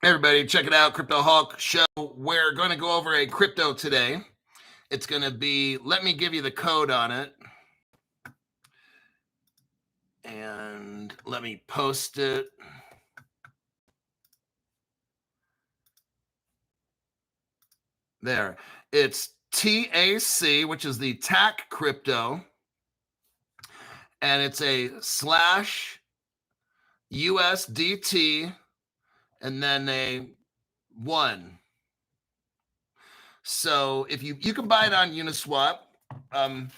Everybody, check it out, Crypto Hulk Show. We're going to go over a crypto today. It's going to be, let me give you the code on it. And let me post it. There. It's TAC, which is the TAC crypto. And it's a /USDT and then a 1. So if you can buy it on Uniswap. The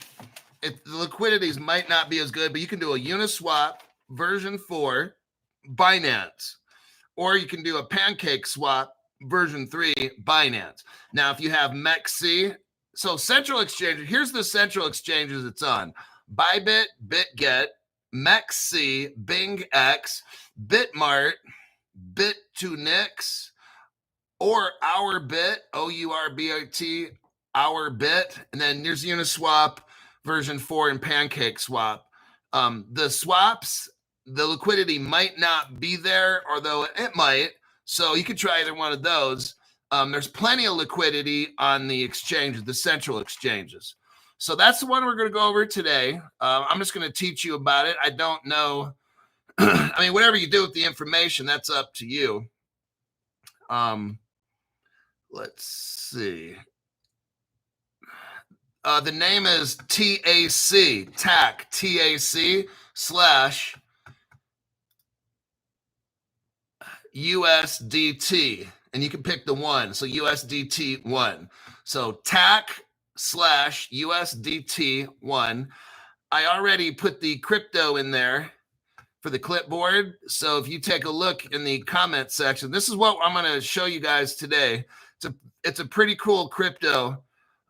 liquidities might not be as good, but you can do a Uniswap version 4 Binance, or you can do a Pancake Swap version 3 Binance. Now, if you have MEXC, so central exchanges, here's the central exchanges it's on: Bybit, BitGet, MEXC, BingX, Bitmart, Bit2Nix, or OurBit, OURBIT, OurBit, and then there's Uniswap version 4 and Pancake Swap. The swaps, the liquidity might not be there, although it might. So you could try either one of those. There's plenty of liquidity on the exchanges, the central exchanges. So that's the one we're going to go over today. I'm just going to teach you about it. I don't know. I mean, whatever you do with the information, that's up to you. Let's see. The name is TAC, TAC /USDT, and you can pick the 1. So USDT 1. So TAC /USDT 1. I already put the crypto in there for the clipboard. So if you take a look in the comment section, this is what I'm going to show you guys today. It's a pretty cool crypto.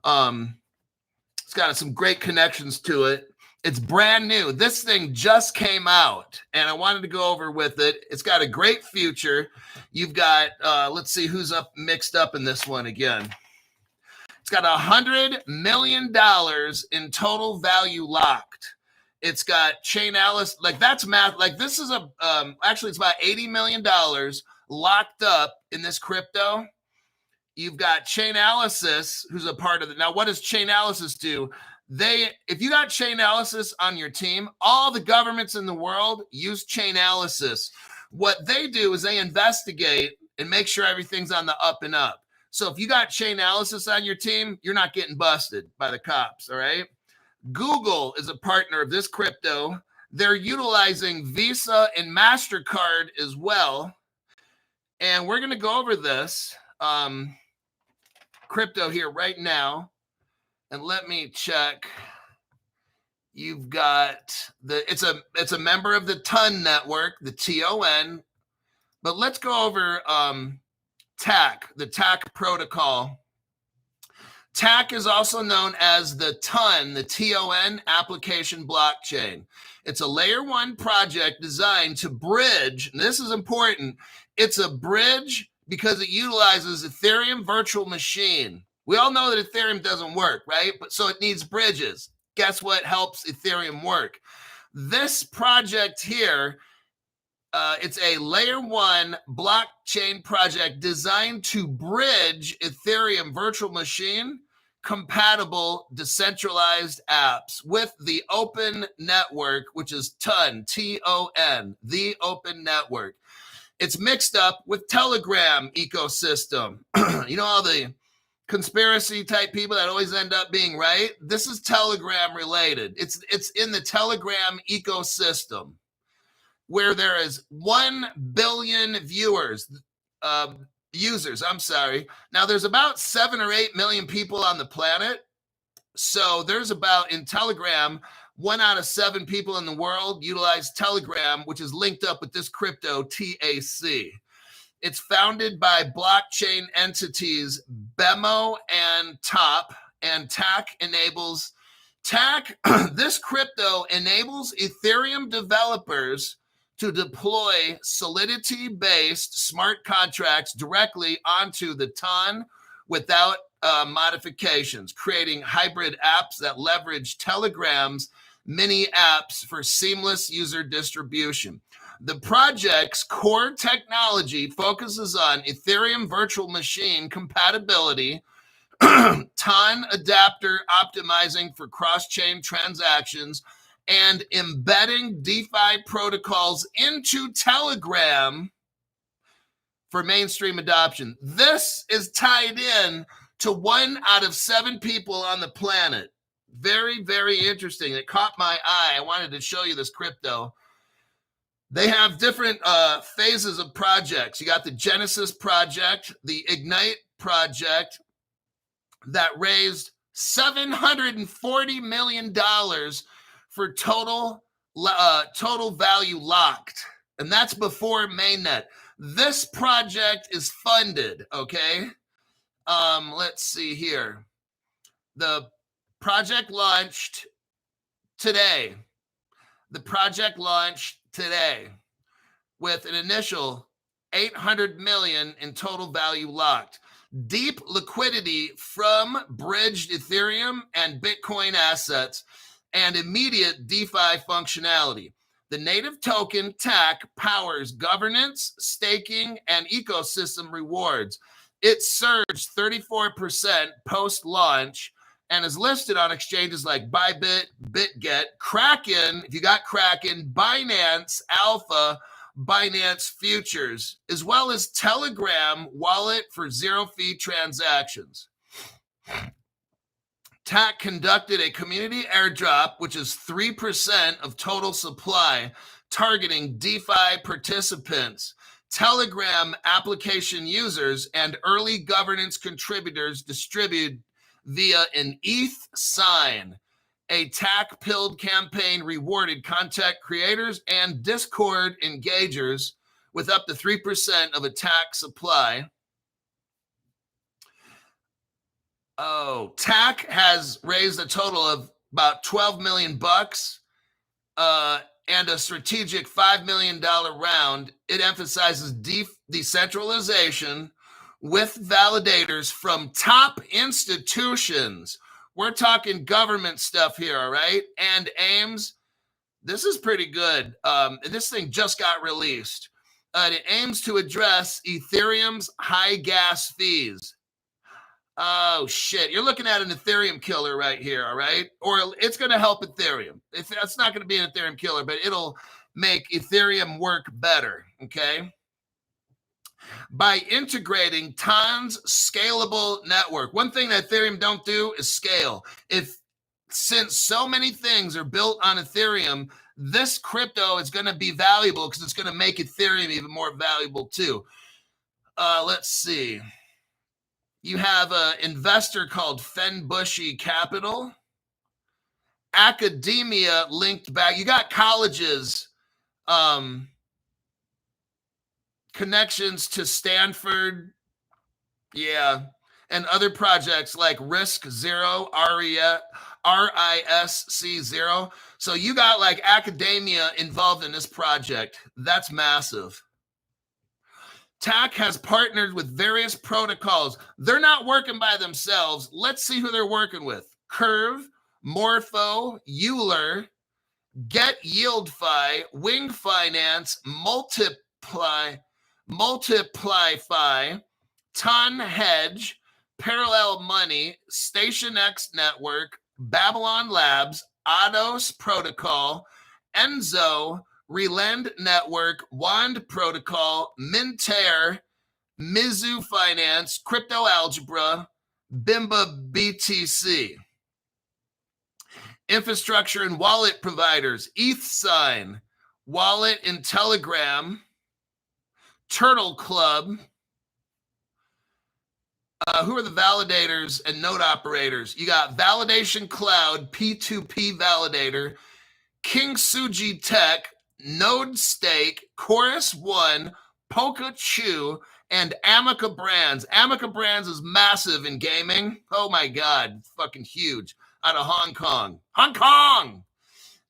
It's got some great connections to it. It's brand new. This thing just came out, and I wanted to go over with it. It's got a great future. You've got, let's see who's mixed up in this one again. It's got $100 million in total value locked. It's got Chainalysis, like that's math. Like this is actually it's about $80 million locked up in this crypto. You've got Chainalysis, who's a part of it. Now, what does Chainalysis do? If you got Chainalysis on your team, all the governments in the world use Chainalysis. What they do is they investigate and make sure everything's on the up and up. So if you got Chainalysis on your team, you're not getting busted by the cops, all right? Google is a partner of this crypto. They're utilizing Visa and Mastercard as well. And we're going to go over this crypto here right now. And let me check. You've got it's a member of the TON network, the TON. But let's go over TAC, the TAC protocol. TAC is also known as the TON, the TON application blockchain. It's a layer 1 project designed to bridge, and this is important, it's a bridge because it utilizes Ethereum virtual machine. We all know that Ethereum doesn't work, right? But so it needs bridges. Guess what helps Ethereum work? This project here, it's a layer 1 blockchain project designed to bridge Ethereum virtual machine compatible decentralized apps with the open network, which is TON, T-O-N, the open network. It's mixed up with Telegram ecosystem. You know, all the conspiracy type people that always end up being right. This is Telegram related. It's in the Telegram ecosystem where there is 1 billion users. Now there's about 7 or 8 million people on the planet. So there's about, in Telegram, 1 out of 7 people in the world utilize Telegram, which is linked up with this crypto TAC. It's founded by blockchain entities BEMO and TOP, and this crypto enables Ethereum developers to deploy Solidity-based smart contracts directly onto the TON without modifications, creating hybrid apps that leverage Telegram's mini apps for seamless user distribution. The project's core technology focuses on Ethereum virtual machine compatibility, TON adapter optimizing for cross-chain transactions, and embedding DeFi protocols into Telegram for mainstream adoption. This is tied in to 1 out of 7 people on the planet. Very, very interesting. It caught my eye. I wanted to show you this crypto. They have different phases of projects. You got the Genesis project, the Ignite project that raised $740 million for total value locked. And that's before mainnet. This project is funded, okay? Let's see here. The project launched today. With an initial 800 million in total value locked. Deep liquidity from bridged Ethereum and Bitcoin assets and immediate DeFi functionality. The native token TAC powers governance, staking, and ecosystem rewards. It surged 34% post-launch and is listed on exchanges like Bybit, BitGet, Kraken, if you got Kraken, Binance Alpha, Binance Futures, as well as Telegram wallet for zero-fee transactions. TAC conducted a community airdrop, which is 3% of total supply, targeting DeFi participants. Telegram application users and early governance contributors distribute via an ETH sign. A TAC-pilled campaign rewarded content creators and Discord engagers with up to 3% of a TAC supply. TAC has raised a total of about $12 million and a strategic $5 million round. It emphasizes decentralization with validators from top institutions. We're talking government stuff here, all right? And aims, this is pretty good. This thing just got released. It aims to address Ethereum's high gas fees. Oh, shit. You're looking at an Ethereum killer right here, all right? Or it's going to help Ethereum. It's not going to be an Ethereum killer, but it'll make Ethereum work better, okay? By integrating TON's scalable network. One thing that Ethereum don't do is scale. Since so many things are built on Ethereum, this crypto is going to be valuable because it's going to make Ethereum even more valuable too. Let's see. You have an investor called Fenbushy Capital. Academia linked back. You got colleges, connections to Stanford, yeah, and other projects like Risk Zero, RISC Zero. So you got like academia involved in this project. That's massive. TAC has partnered with various protocols. They're not working by themselves. Let's see who they're working with. Curve, Morpho, Euler, Get YieldFi, Wing Finance, Multiplyfi, Ton Hedge, Parallel Money, StationX Network, Babylon Labs, Ados Protocol, Enzo, Relend Network, Wand Protocol, Minter, Mizu Finance, Crypto Algebra, Bimba BTC. Infrastructure and wallet providers, ETHSign, Wallet and Telegram, Turtle Club. Who are the validators and node operators? You got Validation Cloud, P2P Validator, King Suji Tech, Node Stake, Chorus One, Polka Chew, and Amica Brands. Amica Brands is massive in gaming. Oh my God, fucking huge. Out of Hong Kong. Hong Kong!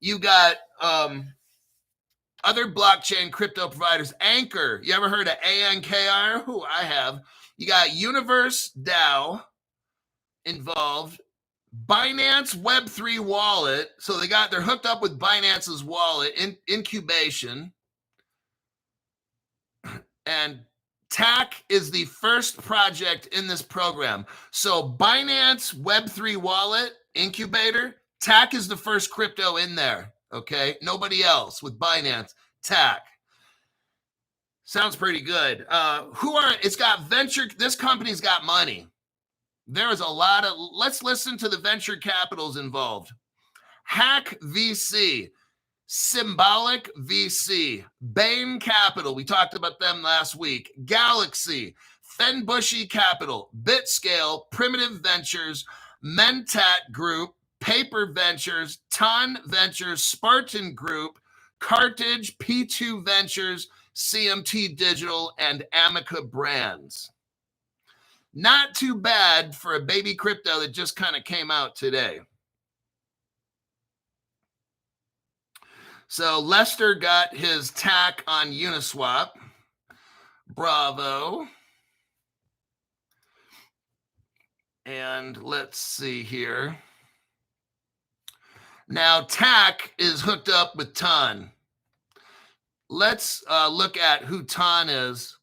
You got other blockchain crypto providers. Anchor. You ever heard of ANKR? Who I have. You got Universe DAO involved. Binance Web3 wallet. So they're hooked up with Binance's wallet in incubation. And TAC is the first project in this program. So Binance Web3 Wallet Incubator, TAC is the first crypto in there, okay? Nobody else with Binance, TAC. Sounds pretty good. It's got venture, this company's got money. There is a lot of, let's listen to the venture capitals involved. Hack VC, Symbolic VC, Bain Capital, we talked about them last week, Galaxy, Fenbushy Capital, Bitscale, Primitive Ventures, Mentat Group, Paper Ventures, Ton Ventures, Spartan Group, Cartage, P2 Ventures, CMT Digital, and Amica Brands. Not too bad for a baby crypto that just kind of came out today. So Lester got his TAC on Uniswap. Bravo. And let's see here. Now TAC is hooked up with Ton. Let's look at who Ton is.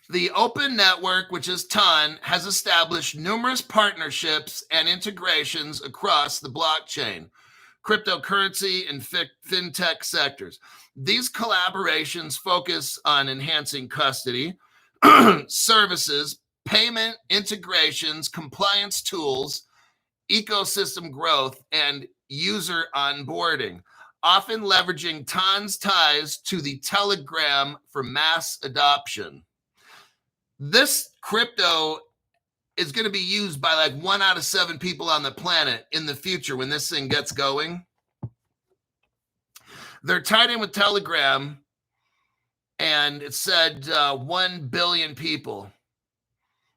The Open Network, which is Ton, has established numerous partnerships and integrations across the blockchain, cryptocurrency, and fintech sectors. These collaborations focus on enhancing custody, services, payment integrations, compliance tools, ecosystem growth, and user onboarding, often leveraging Ton's ties to the Telegram for mass adoption. This crypto is going to be used by like 1 out of 7 people on the planet in the future when this thing gets going. They're tied in with Telegram, and it said 1 billion people.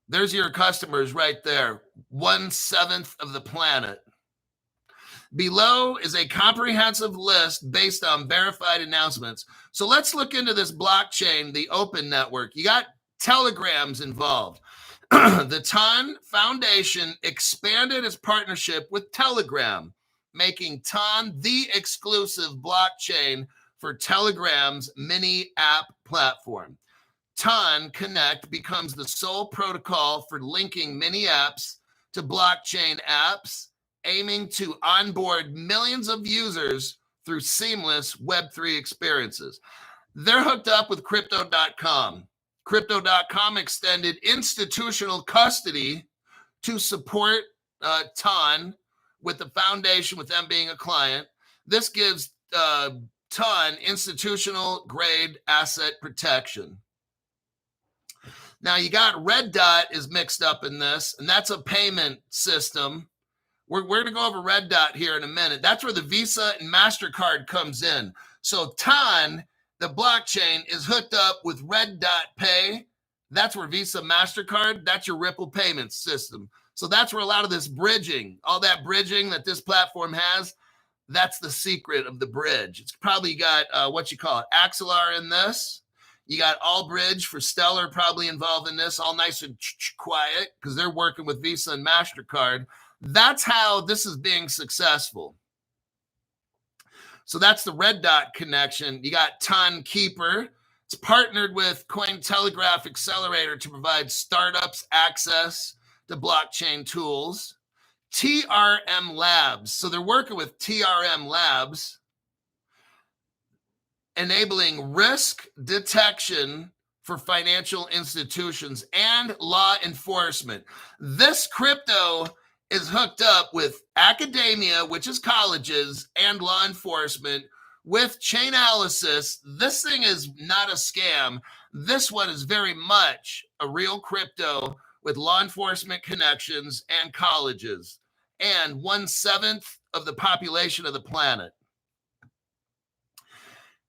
There's your customers right there, 1/7 of the planet. Below is a comprehensive list based on verified announcements. So let's look into this blockchain, the Open Network. You got Telegrams involved. The Ton Foundation expanded its partnership with Telegram, making Ton the exclusive blockchain for Telegram's mini app platform. Ton Connect becomes the sole protocol for linking mini apps to blockchain apps, aiming to onboard millions of users through seamless Web3 experiences. They're hooked up with Crypto.com. Crypto.com extended institutional custody to support Ton with the foundation, with them being a client. This gives Ton institutional grade asset protection. Now you got Red Dot is mixed up in this, and that's a payment system. We're going to go over Red Dot here in a minute. That's where the Visa and Mastercard comes in. So Ton, the blockchain, is hooked up with Red Dot Pay. That's where Visa, Mastercard, that's your Ripple payment system. So that's where a lot of this bridging, all that bridging that this platform has, that's the secret of the bridge. It's probably got what you call it, Axelar in this. You got Allbridge for Stellar probably involved in this, all nice and quiet because they're working with Visa and Mastercard. That's how this is being successful. So that's the Red Dot connection. You got Ton Keeper. It's partnered with Cointelegraph Accelerator to provide startups access to blockchain tools. TRM Labs. So they're working with TRM Labs, enabling risk detection for financial institutions and law enforcement. This crypto is hooked up with academia, which is colleges, and law enforcement with Chainalysis. This thing is not a scam. This one is very much a real crypto with law enforcement connections and colleges, and 1/7 of the population of the planet.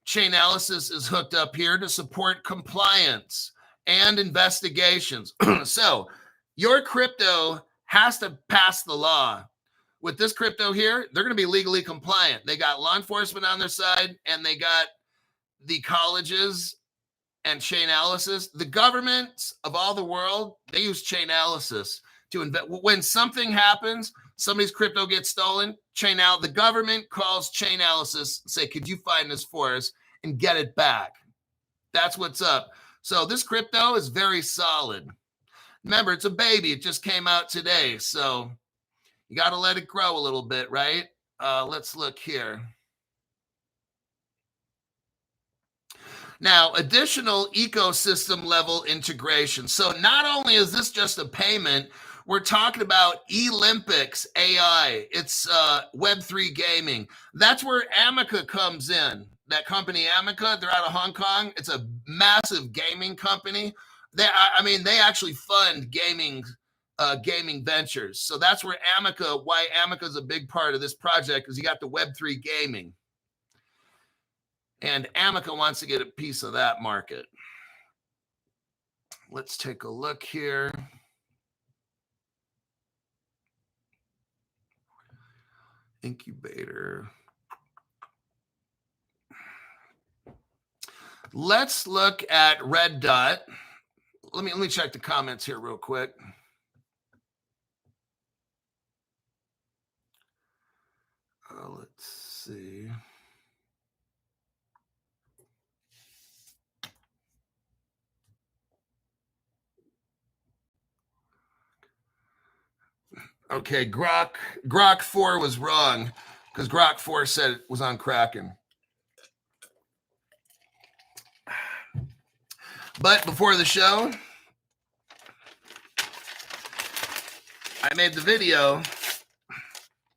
Chainalysis is hooked up here to support compliance and investigations. So your crypto has to pass the law. With this crypto here, they're going to be legally compliant. They got law enforcement on their side, and they got the colleges and Chainalysis. The governments of all the world, they use Chainalysis to invest. When something happens, somebody's crypto gets stolen, the government calls Chainalysis and say, could you find this for us and get it back? That's what's up. So this crypto is very solid. Remember, it's a baby. It just came out today. So you got to let it grow a little bit, right? Let's look here. Now, additional ecosystem level integration. So not only is this just a payment, we're talking about Olympics AI. It's Web3 gaming. That's where Amica comes in. That company Amica, they're out of Hong Kong. It's a massive gaming company. They actually fund gaming ventures. So that's where why Amica is a big part of this project, because you got the Web3 gaming. And Amica wants to get a piece of that market. Let's take a look here. Incubator. Let's look at Red Dot. Let me check the comments here real quick. Let's see. Okay, Grok 4 was wrong, because Grok 4 said it was on Kraken. But before the show, I made the video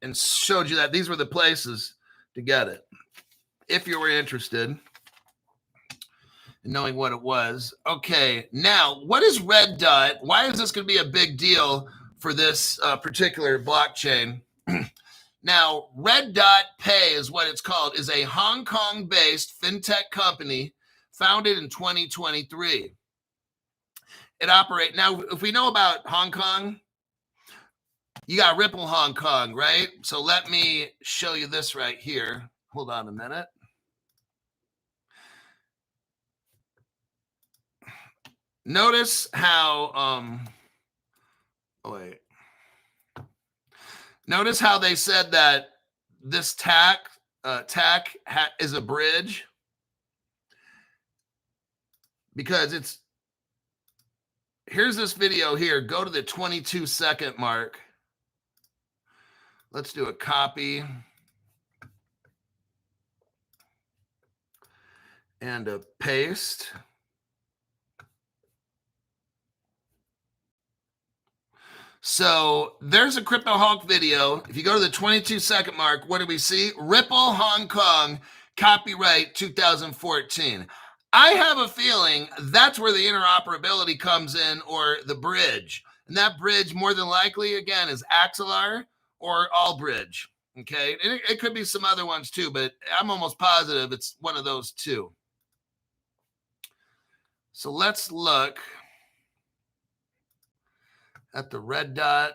and showed you that these were the places to get it, if you were interested in knowing what it was. Okay, now, what is Red Dot? Why is this going to be a big deal for this particular blockchain? Now, Red Dot Pay is what it's called, is a Hong Kong-based fintech company founded in 2023. It operates, now, if we know about Hong Kong, you got Ripple Hong Kong, right? So let me show you this right here. Hold on a minute. Notice how, notice how they said that this TAC is a bridge, because it's, here's this video here. Go to the 22-second mark. Let's do a copy and a paste. So there's a Crypto Hawk video. If you go to the 22-second mark, what do we see? Ripple Hong Kong, copyright 2014. I have a feeling that's where the interoperability comes in, or the bridge. And that bridge, more than likely, again, is Axelar or Allbridge. Okay, and it could be some other ones too, but I'm almost positive it's one of those two. So let's look at the Red Dot.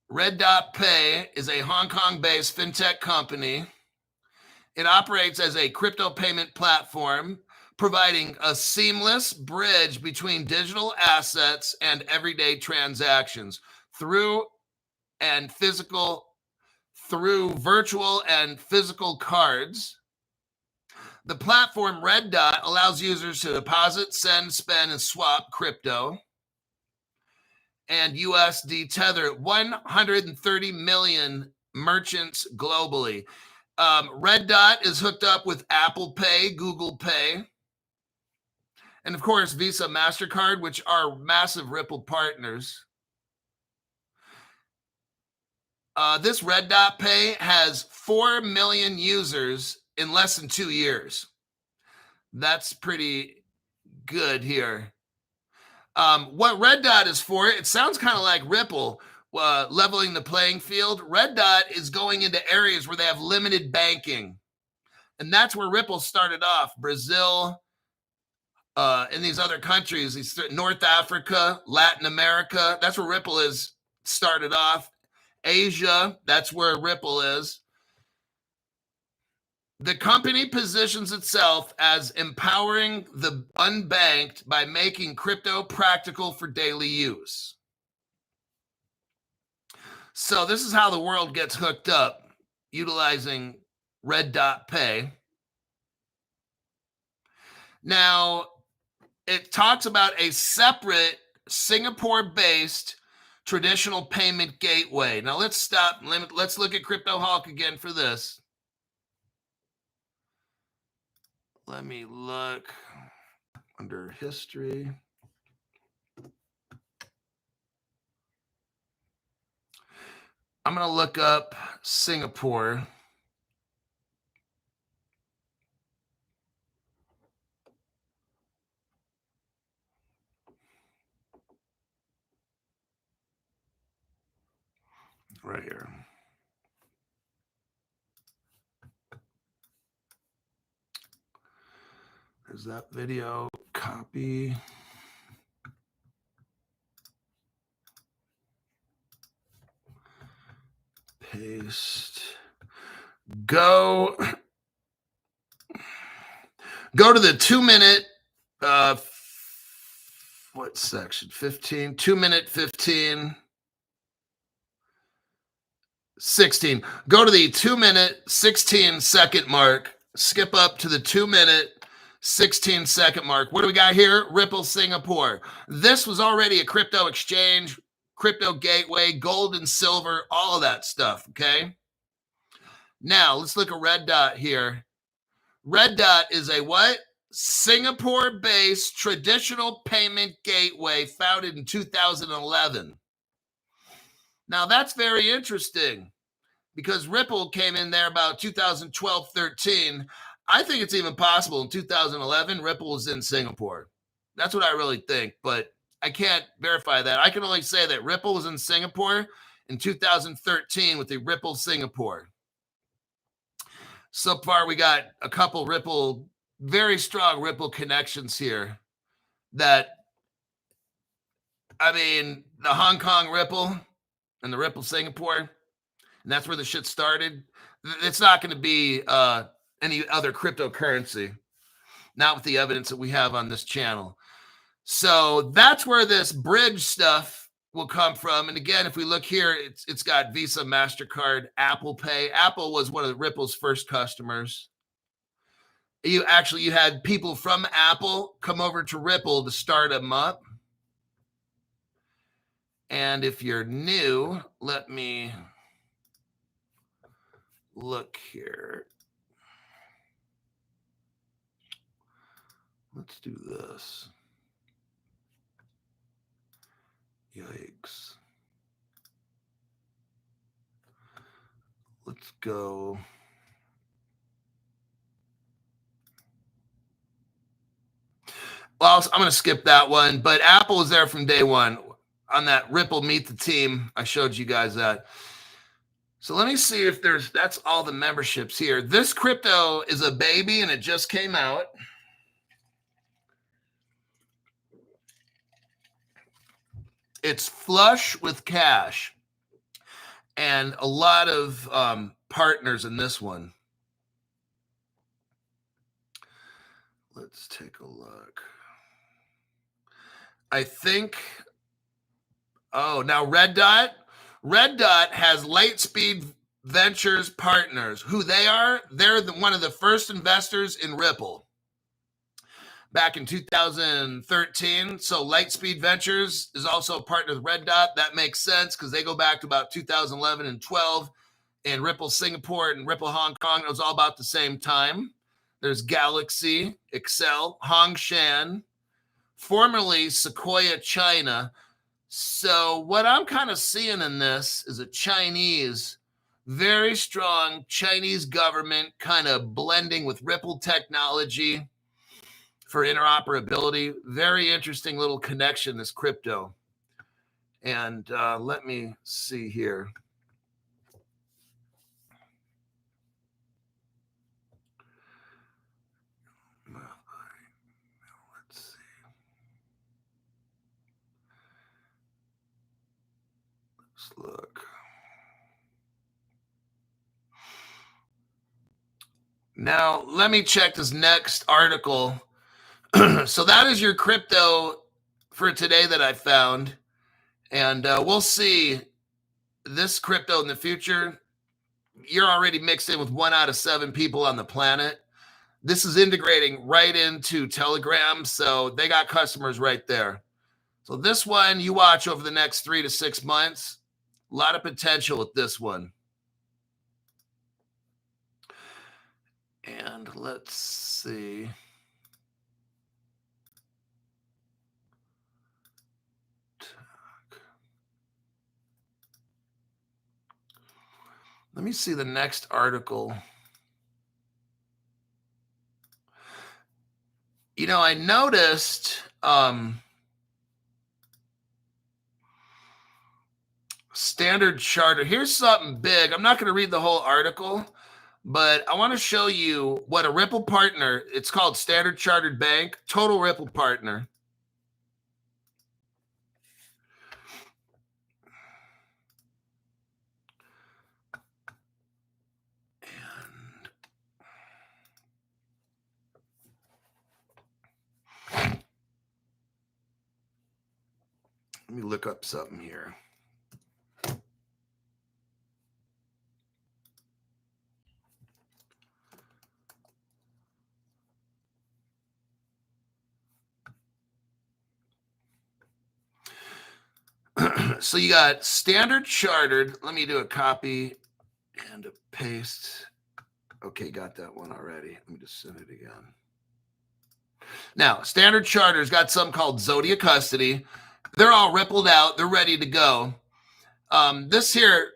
Red Dot Pay is a Hong Kong-based fintech company. It operates as a crypto payment platform, providing a seamless bridge between digital assets and everyday transactions through virtual and physical cards. The platform Red Dot allows users to deposit, send, spend, and swap crypto and USD Tether. 130 million merchants globally. Red Dot is hooked up with Apple Pay, Google Pay, and of course, Visa, Mastercard, which are massive Ripple partners. This Red Dot Pay has 4 million users in less than 2 years. That's pretty good here. What Red Dot is for, it sounds kind of like Ripple, leveling the playing field. Red Dot is going into areas where they have limited banking. And that's where Ripple started off. Brazil, and these other countries, North Africa, Latin America, that's where Ripple is started off. Asia, that's where Ripple is. The company positions itself as empowering the unbanked by making crypto practical for daily use. So this is how the world gets hooked up, utilizing Red Dot Pay. Now, it talks about a separate Singapore-based traditional payment gateway. Now, let's stop. Let's look at Crypto Hawk again for this. Let me look under history. I'm going to look up Singapore. Right here. There's that video. Copy. Paste. Go to the 2-minute, what section? 15, 2-minute, 15, 16. Go to the 2-minute, 16-second mark. Skip up to the 2-minute, 16-second mark. What do we got here? Ripple Singapore. This was already a crypto exchange, crypto gateway, gold and silver, all of that stuff, okay? Now, let's look at Red Dot here. Red Dot is a what? Singapore-based traditional payment gateway founded in 2011. Now, that's very interesting because Ripple came in there about 2012, 13. I think it's even possible in 2011, Ripple was in Singapore. That's what I really think, but I can't verify that. I can only say that Ripple was in Singapore in 2013 with the Ripple Singapore. So far, we got a couple Ripple, very strong Ripple connections here that, I mean, the Hong Kong Ripple and the Ripple Singapore, and that's where the shit started. It's not going to be any other cryptocurrency, not with the evidence that we have on this channel. So that's where this bridge stuff will come from. And again, if we look here, it's got Visa, Mastercard, Apple Pay. Apple was one of Ripple's first customers. You had people from Apple come over to Ripple to start them up. And if you're new, let me look here. Let's do this. Yikes. Let's go. Well, I'm going to skip that one, but Apple was there from day one on that Ripple Meet the Team. I showed you guys that. So let me see if that's all the memberships here. This crypto is a baby and it just came out. It's flush with cash and a lot of partners in this one. Let's take a look. I think, now Red Dot has Lightspeed Ventures partners. Who they are? They're one of the first investors in Ripple back in 2013. So Lightspeed Ventures is also a partner with Red Dot. That makes sense because they go back to about 2011 and 12. And Ripple Singapore and Ripple Hong Kong, it was all about the same time. There's Galaxy, Excel, Hongshan, formerly Sequoia China. So what I'm kind of seeing in this is a Chinese, very strong Chinese government kind of blending with Ripple technology for interoperability. Very interesting little connection, this crypto. And let me see here. Let's see. Let's look. Now, let me check this next article. So that is your crypto for today that I found. And we'll see this crypto in the future. you're already mixed in with 1 out of 7 people on the planet. This is integrating right into Telegram, so they got customers right there. So this one, you watch over the next 3 to 6 months. A lot of potential with this one. And let's see. Let me see the next article. You know, I noticed Standard Chartered. Here's something big. I'm not going to read the whole article, but I want to show you what a Ripple partner, it's called Standard Chartered Bank, total Ripple partner. Let me look up something here. So you got Standard Chartered. Let me do a copy and a paste. Okay, got that one already. Let me just send it again. Now, Standard Charter's got something called Zodia Custody. They're all rippled out. They're ready to go. This here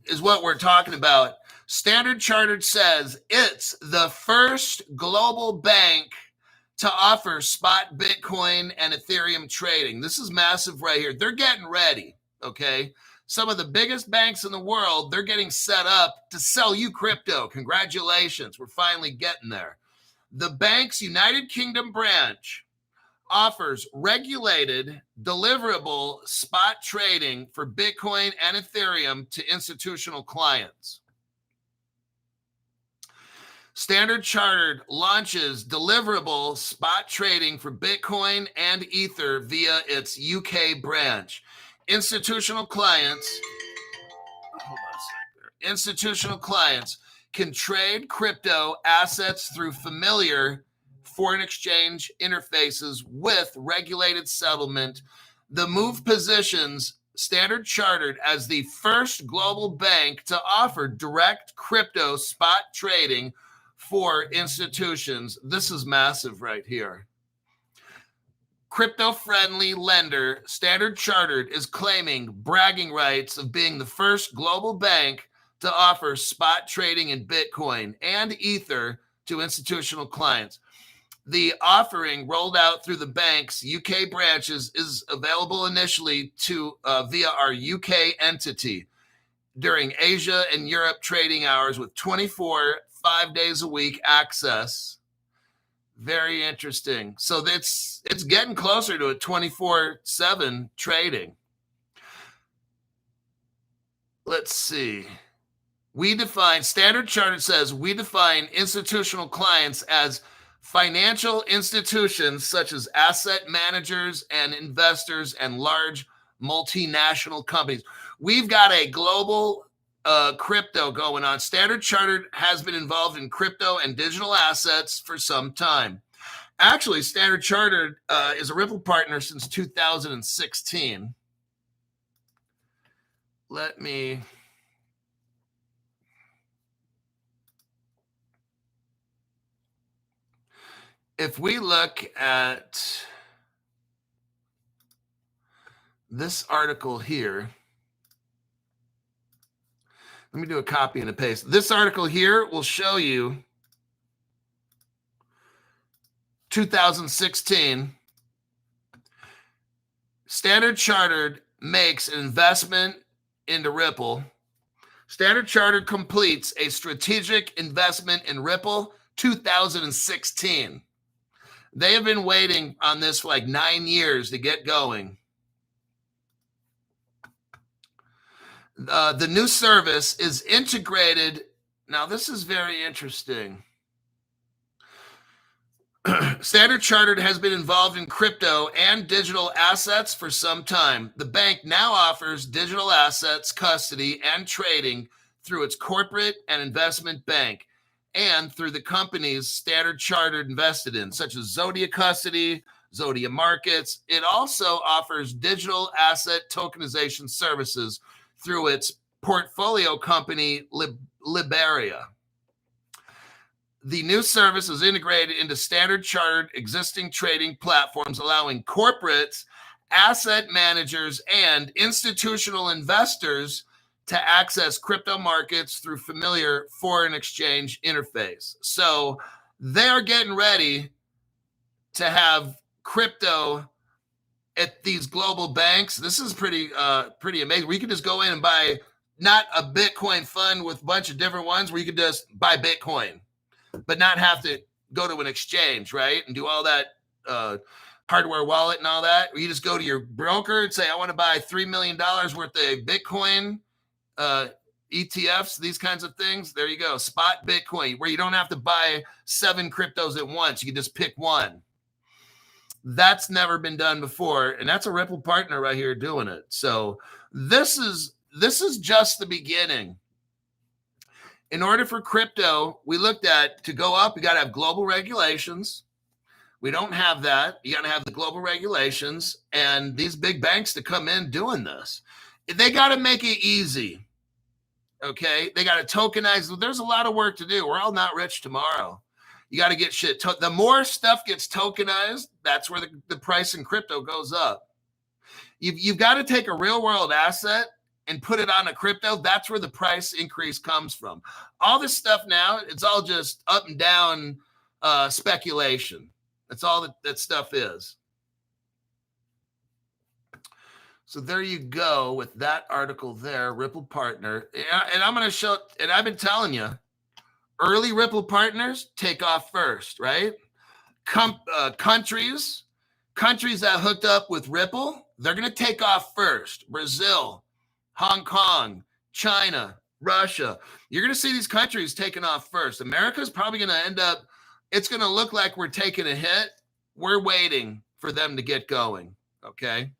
is what we're talking about. Standard Chartered says it's the first global bank to offer spot Bitcoin and Ethereum trading. This is massive right here. They're getting ready, okay? Some of the biggest banks in the world, they're getting set up to sell you crypto. Congratulations. We're finally getting there. The bank's United Kingdom branch offers regulated, deliverable spot trading for Bitcoin and Ethereum to institutional clients. Standard Chartered launches deliverable spot trading for Bitcoin and Ether via its UK branch. Institutional clients can trade crypto assets through familiar foreign exchange interfaces with regulated settlement. The move positions Standard Chartered as the first global bank to offer direct crypto spot trading for institutions. This is massive right here. Crypto-friendly lender Standard Chartered is claiming bragging rights of being the first global bank to offer spot trading in Bitcoin and Ether to institutional clients. The offering rolled out through the bank's UK branches is available initially to via our UK entity during Asia and Europe trading hours with 5 days a week access. Very interesting. So it's getting closer to a 24/7 trading. Let's see. Standard Chartered says we define institutional clients as financial institutions such as asset managers and investors and large multinational companies. We've got a global crypto going on. Standard Chartered has been involved in crypto and digital assets for some time. Actually, Standard Chartered is a Ripple partner since 2016. If we look at this article here, let me do a copy and a paste. This article here will show you 2016. Standard Chartered makes an investment into Ripple. Standard Chartered completes a strategic investment in Ripple 2016. They have been waiting on this for like 9 years to get going. The new service is integrated. Now, this is very interesting. Standard Chartered has been involved in crypto and digital assets for some time. The bank now offers digital assets custody and trading through its corporate and investment bank and through the companies Standard Chartered invested in, such as Zodia Custody, Zodia Markets. It also offers digital asset tokenization services through its portfolio company, Liberia. The new service is integrated into Standard Chartered existing trading platforms, allowing corporates, asset managers, and institutional investors to access crypto markets through familiar foreign exchange interface. So they're getting ready to have crypto at these global banks. This is pretty amazing. We could just go in and buy not a Bitcoin fund with a bunch of different ones where you could just buy Bitcoin, but not have to go to an exchange, right? And do all that hardware wallet and all that. Or you just go to your broker and say, I want to buy $3 million worth of Bitcoin ETFs, these kinds of things. There you go. Spot Bitcoin, where you don't have to buy 7 cryptos at once. You can just pick one. That's never been done before. And that's a Ripple partner right here doing it. So this is just the beginning. In order for crypto, we looked at to go up, you got to have global regulations. We don't have that. You got to have the global regulations and these big banks to come in doing this. They got to make it easy. Okay. They got to tokenize. There's a lot of work to do. We're all not rich tomorrow. You got to get shit. The more stuff gets tokenized, that's where the price in crypto goes up. You've got to take a real world asset and put it on a crypto. That's where the price increase comes from. All this stuff now, it's all just up and down speculation. That's all that stuff is. So there you go with that article there, Ripple partner. And I'm going to show, and I've been telling you, early Ripple partners take off first, right? Countries that hooked up with Ripple, they're going to take off first. Brazil, Hong Kong, China, Russia. You're going to see these countries taking off first. America's probably going to end up, it's going to look like we're taking a hit. We're waiting for them to get going, okay?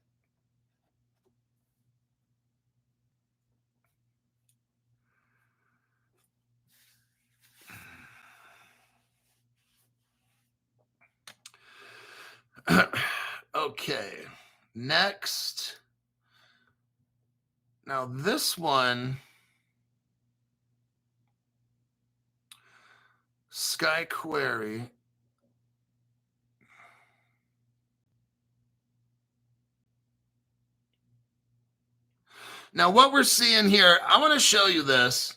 Okay, next. Now this one, Sky Query. Now what we're seeing here, I want to show you this.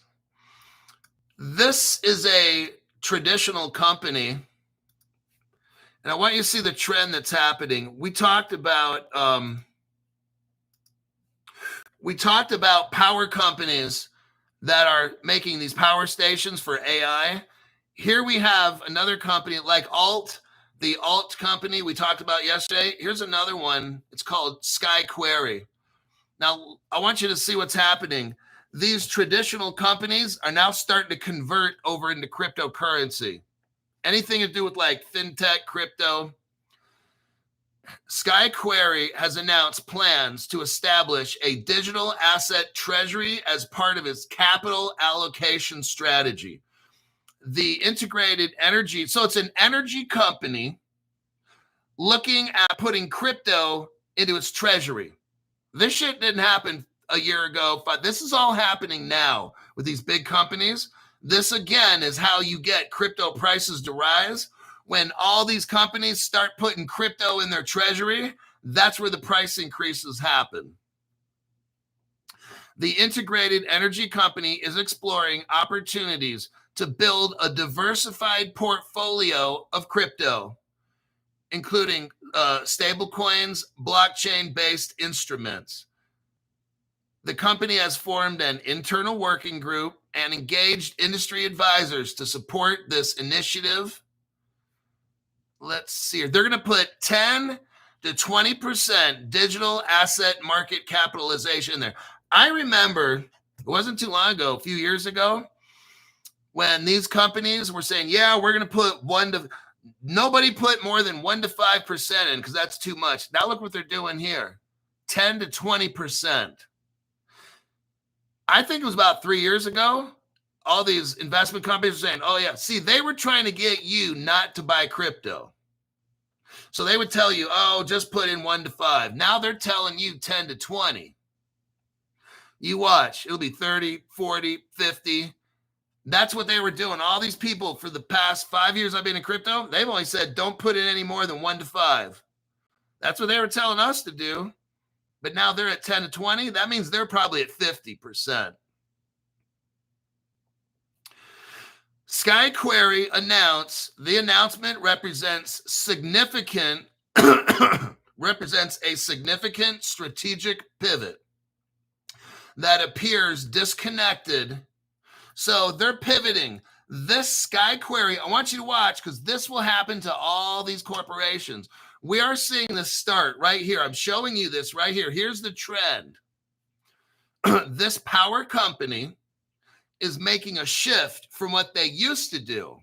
This is a traditional company. And I want you to see the trend that's happening. We talked about power companies that are making these power stations for AI. Here we have another company like the Alt company we talked about yesterday. Here's another one. It's called Sky Query. Now, I want you to see what's happening. These traditional companies are now starting to convert over into cryptocurrency. Anything to do with like fintech, crypto. Sky Query has announced plans to establish a digital asset treasury as part of its capital allocation strategy. The integrated energy, so it's an energy company looking at putting crypto into its treasury. This shit didn't happen a year ago, but this is all happening now with these big companies. This, again, is how you get crypto prices to rise. When all these companies start putting crypto in their treasury, that's where the price increases happen. The integrated energy company is exploring opportunities to build a diversified portfolio of crypto, including stablecoins, blockchain-based instruments. The company has formed an internal working group and engaged industry advisors to support this initiative. Let's see. They're going to put 10 to 20% digital asset market capitalization in there. I remember, it wasn't too long ago, a few years ago, when these companies were saying, yeah, we're going to put nobody put more than 1 to 5% in because that's too much. Now look what they're doing here, 10 to 20%. I think it was about 3 years ago, all these investment companies were saying, oh yeah, see, they were trying to get you not to buy crypto. So they would tell you, oh, just put in 1 to 5. Now they're telling you 10 to 20. You watch, it'll be 30, 40, 50. That's what they were doing. All these people for the past 5 years I've been in crypto, they've only said, don't put in any more than 1 to 5. That's what they were telling us to do. But now they're at 10 to 20. That means they're probably at 50%. SkyQuery announced, the announcement represents a significant strategic pivot that appears disconnected. So they're pivoting. This SkyQuery, I want you to watch because this will happen to all these corporations. We are seeing this start right here. I'm showing you this right here. Here's the trend. This power company is making a shift from what they used to do.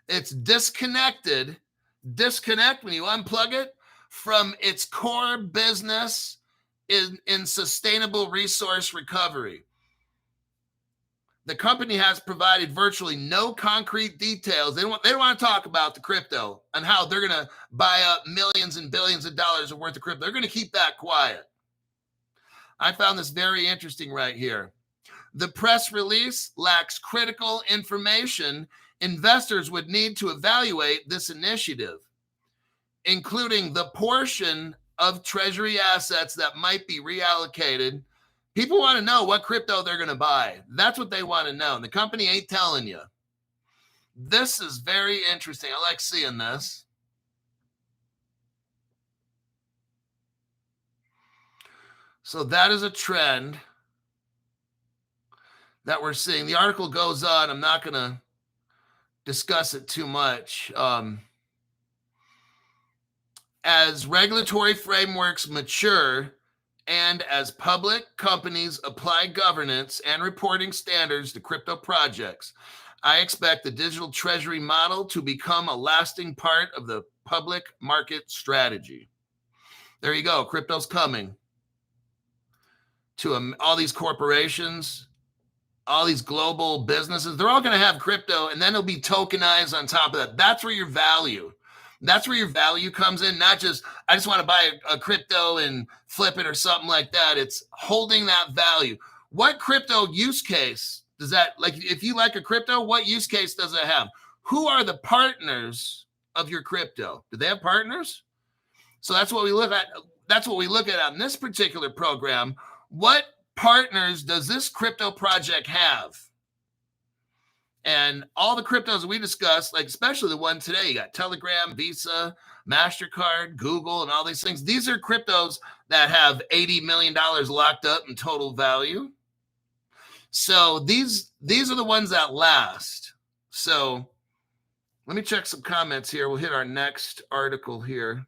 It's disconnected. Disconnect when you unplug it from its core business in sustainable resource recovery. The company has provided virtually no concrete details. They don't want to talk about the crypto and how they're going to buy up millions and billions of dollars worth of crypto. They're going to keep that quiet. I found this very interesting right here. The press release lacks critical information investors would need to evaluate this initiative, including the portion of treasury assets that might be reallocated. People want to know what crypto they're going to buy. That's what they want to know. And the company ain't telling you. This is very interesting. I like seeing this. So that is a trend that we're seeing. The article goes on. I'm not going to discuss it too much. As regulatory frameworks mature and as public companies apply governance and reporting standards to crypto projects, I expect the digital treasury model to become a lasting part of the public market strategy. There you go. Crypto's coming to all these corporations, all these global businesses. They're all going to have crypto, and then it'll be tokenized on top of that. That's where your value comes in. Not just, I just want to buy a crypto and flip it or something like that. It's holding that value. What crypto use case does that, like, if you like a crypto, what use case does it have? Who are the partners of your crypto? Do they have partners? So that's what we look at. That's what we look at on this particular program. What partners does this crypto project have? And all the cryptos we discussed, like especially the one today, you got Telegram, Visa, Mastercard, Google, and all these things. These are cryptos that have $80 million locked up in total value. So these are the ones that last. So let me check some comments here. We'll hit our next article here.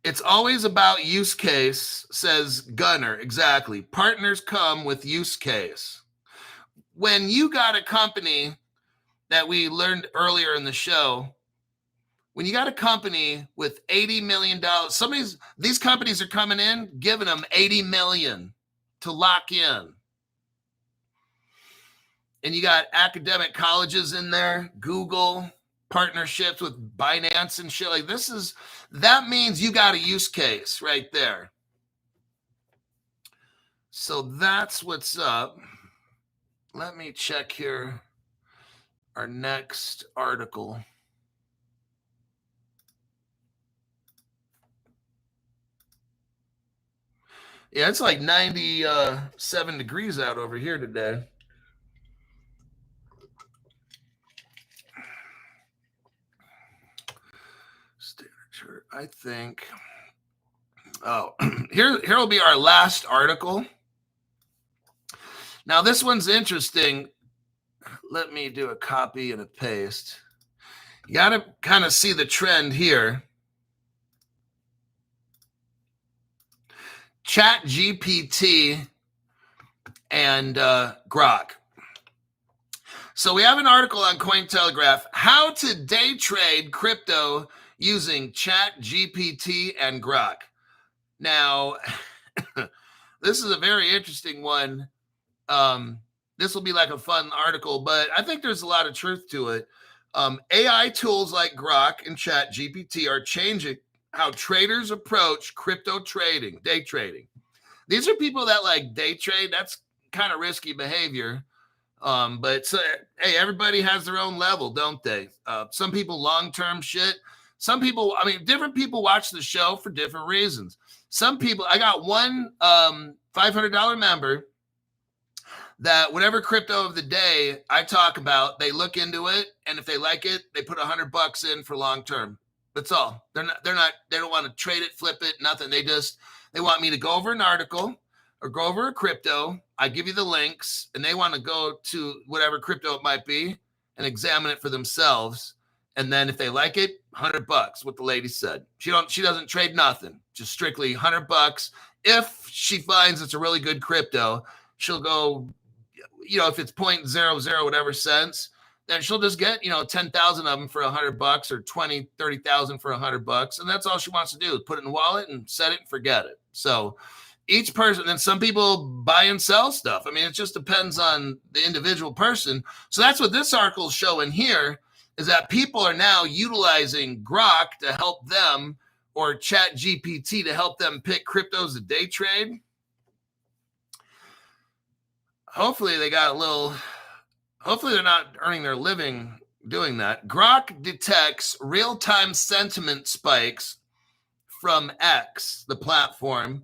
It's always about use case, says Gunner. Exactly. Partners come with use case. When you got a company that we learned earlier in the show, when you got a company with $80 million, these companies are coming in, giving them $80 million to lock in. And you got academic colleges in there, Google, partnerships with Binance and shit like this. That means you got a use case right there. So that's what's up. Let me check here our next article. Yeah, it's like 97 degrees out over here today. Standard chart, I think. Oh, here will be our last article. Now, this one's interesting. Let me do a copy and a paste. You got to kind of see the trend here. ChatGPT and Grok. So we have an article on Cointelegraph, how to day trade crypto using ChatGPT and Grok. Now, This is a very interesting one. This will be like a fun article, but I think there's a lot of truth to it. AI tools like Grok and Chat GPT are changing how traders approach crypto trading, day trading. These are people that like day trade. That's kind of risky behavior. But so, hey, everybody has their own level, don't they? Some people long-term shit. Some people, I mean, different people watch the show for different reasons. Some people, I got one $500 member that whatever crypto of the day I talk about, they look into it, and if they like it, they put $100 in for long term. That's all. They don't want to trade it, flip it, nothing. They want me to go over an article or go over a crypto. I give you the links, and they want to go to whatever crypto it might be and examine it for themselves. And then if they like it, $100, what the lady said. She doesn't trade nothing, just strictly $100. If she finds it's a really good crypto, she'll go, if it's 0.00 whatever cents, then she'll just get, 10,000 of them for $100 or 20, 30,000 for $100. And that's all she wants to do is put it in the wallet and set it and forget it. So each person, and some people buy and sell stuff. I mean, it just depends on the individual person. So that's what this article is showing here, is that people are now utilizing Grok to help them, or Chat GPT to help them pick cryptos to day trade. Hopefully they're not earning their living doing that. Grok detects real-time sentiment spikes from X, the platform,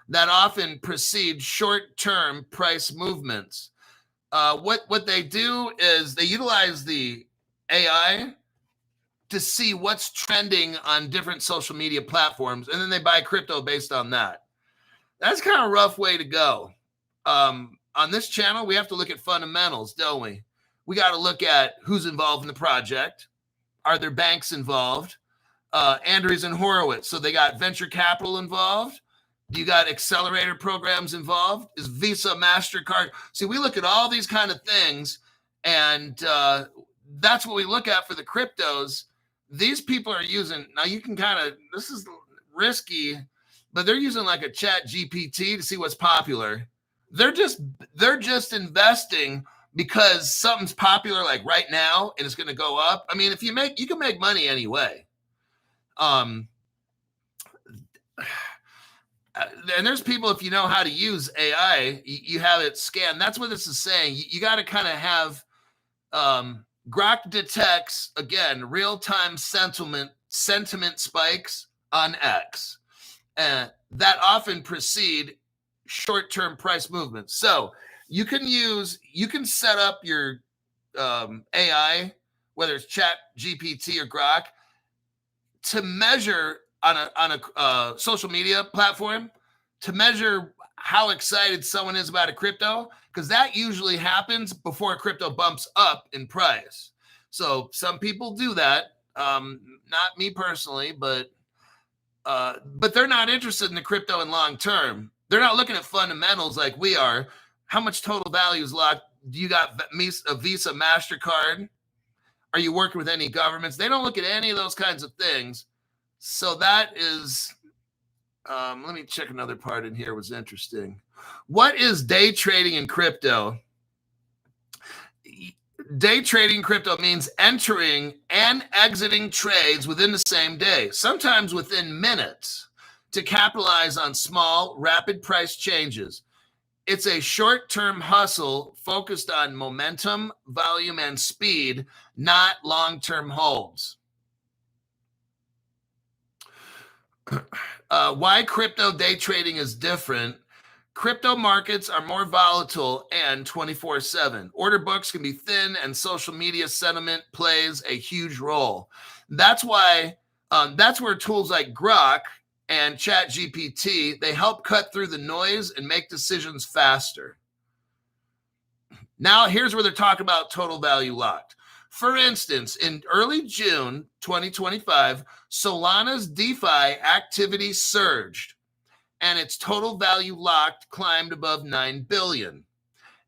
that often precede short-term price movements. What they do is they utilize the AI to see what's trending on different social media platforms, and then they buy crypto based on that. That's kind of a rough way to go. On this channel, we have to look at fundamentals, don't we? We got to look at who's involved in the project. Are there banks involved? Andreessen Horowitz. So they got venture capital involved. You got accelerator programs involved. Is Visa, Mastercard? See, we look at all these kind of things, and that's what we look at for the cryptos. These people are using, now you can this is risky, but they're using like a Chat GPT to see what's popular. They're just investing because something's popular like right now and it's going to go up. I mean, you can make money anyway. And there's people, if you know how to use AI, you have it scanned. That's what this is saying. You got to kind of have, Grok detects, again, real-time sentiment spikes on X. And that often precede short-term price movements. So you can set up your AI, whether it's Chat GPT or Grok, to measure on a social media platform, to measure how excited someone is about a crypto, because that usually happens before a crypto bumps up in price. So some people do that. Not me personally, but they're not interested in the crypto in long term. They're not looking at fundamentals like we are. How much total value is locked? Do you got a Visa, Mastercard? Are you working with any governments? They don't look at any of those kinds of things. So that is, let me check another part in here. Was interesting. What is day trading in crypto? Day trading crypto means entering and exiting trades within the same day, sometimes within minutes, to capitalize on small, rapid price changes. It's a short-term hustle focused on momentum, volume, and speed, not long-term holds. Why crypto day trading is different. Crypto markets are more volatile and 24/7. Order books can be thin, and social media sentiment plays a huge role. That's why, that's where tools like Grok and Chat GPT, they help cut through the noise and make decisions faster. Now, here's where they're talking about total value locked. For instance, in early June 2025, Solana's DeFi activity surged, and its total value locked climbed above 9 billion,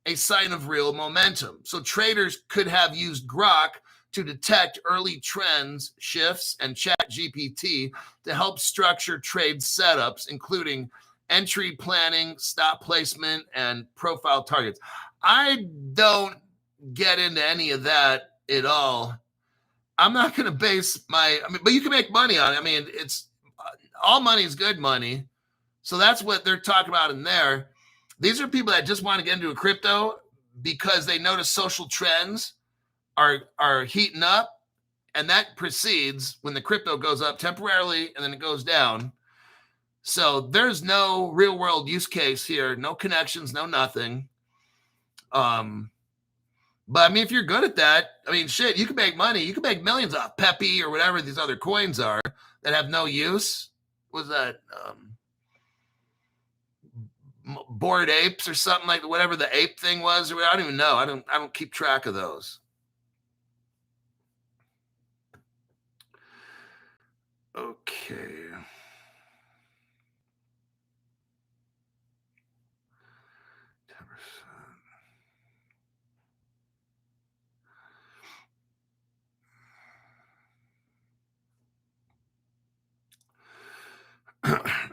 a sign of real momentum. So traders could have used Grok to detect early trends, shifts, and Chat GPT to help structure trade setups, including entry planning, stop placement, and profile targets. I don't get into any of that at all. I'm not going to base but you can make money on it. I mean, it's all money is good money. So that's what they're talking about in there. These are people that just want to get into a crypto because they notice social trends are heating up, and that precedes when the crypto goes up temporarily and then it goes down. So there's no real world use case here, no connections, no nothing. But I mean, if you're good at that, I mean, shit, you can make money. You can make millions off Pepe or whatever these other coins are that have no use. Was that Bored Apes or something like whatever the ape thing was? Or I don't even know. I don't keep track of those. Okay.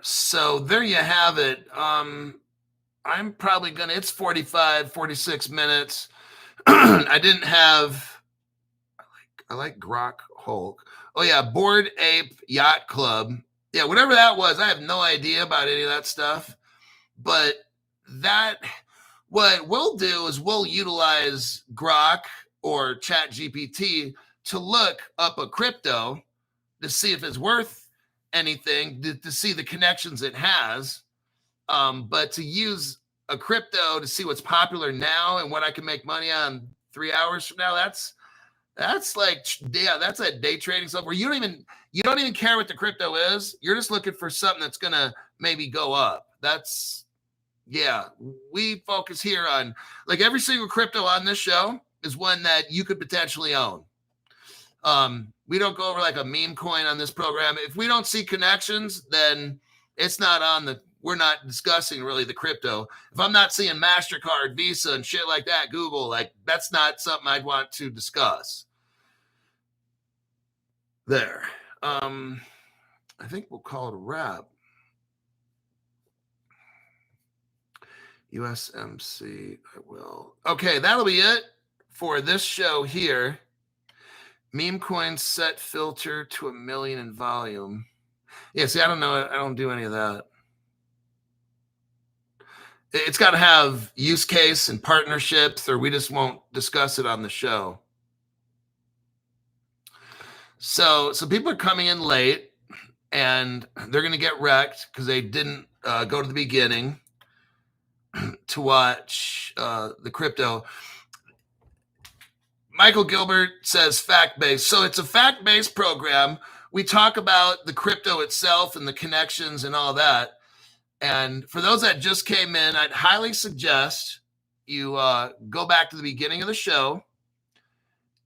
So there you have it. I'm probably gonna, it's 46 minutes. I didn't have, I like Grok Hulk. Oh yeah, Bored Ape Yacht Club. Yeah, whatever that was, I have no idea about any of that stuff. But what we'll do is we'll utilize Grok or ChatGPT to look up a crypto to see if it's worth anything, to see the connections it has. But to use a crypto to see what's popular now and what I can make money on 3 hours from now, that's like, yeah, that's a day trading stuff where you don't even care what the crypto is. You're just looking for something that's gonna maybe go up. Yeah, we focus here on, like, every single crypto on this show is one that you could potentially own. We don't go over like a meme coin on this program. If we don't see connections, then it's not we're not discussing really the crypto. If I'm not seeing Mastercard, Visa, and shit like that, Google, like, that's not something I'd want to discuss. There. I think we'll call it a wrap. USMC, I will. Okay, that'll be it for this show here. Meme coins set filter to 1 million in volume. Yeah, see, I don't know. I don't do any of that. It's got to have use case and partnerships, or we just won't discuss it on the show. So people are coming in late, and they're going to get wrecked because they didn't go to the beginning to watch the crypto. Michael Gilbert says fact-based. So it's a fact-based program. We talk about the crypto itself and the connections and all that. And for those that just came in, I'd highly suggest you go back to the beginning of the show.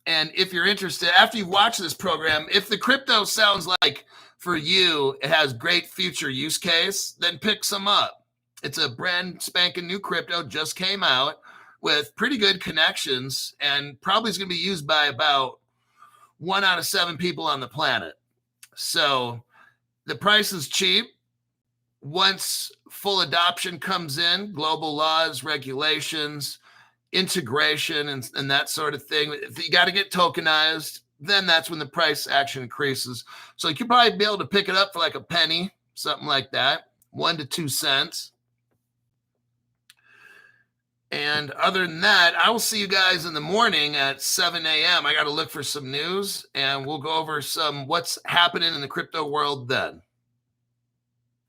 And if you're interested, after you watch this program, if the crypto sounds like for you it has great future use case, then pick some up. It's a brand spanking new crypto, just came out with pretty good connections, and probably is going to be used by about 1 out of 7 people on the planet. So the price is cheap. Once full adoption comes in, global laws, regulations, integration, and that sort of thing, if you got to get tokenized, then that's when the price action increases. So you could probably be able to pick it up for like a penny, something like that, 1 to 2 cents. And other than that, I will see you guys in the morning at 7 a.m. I got to look for some news, and we'll go over what's happening in the crypto world then.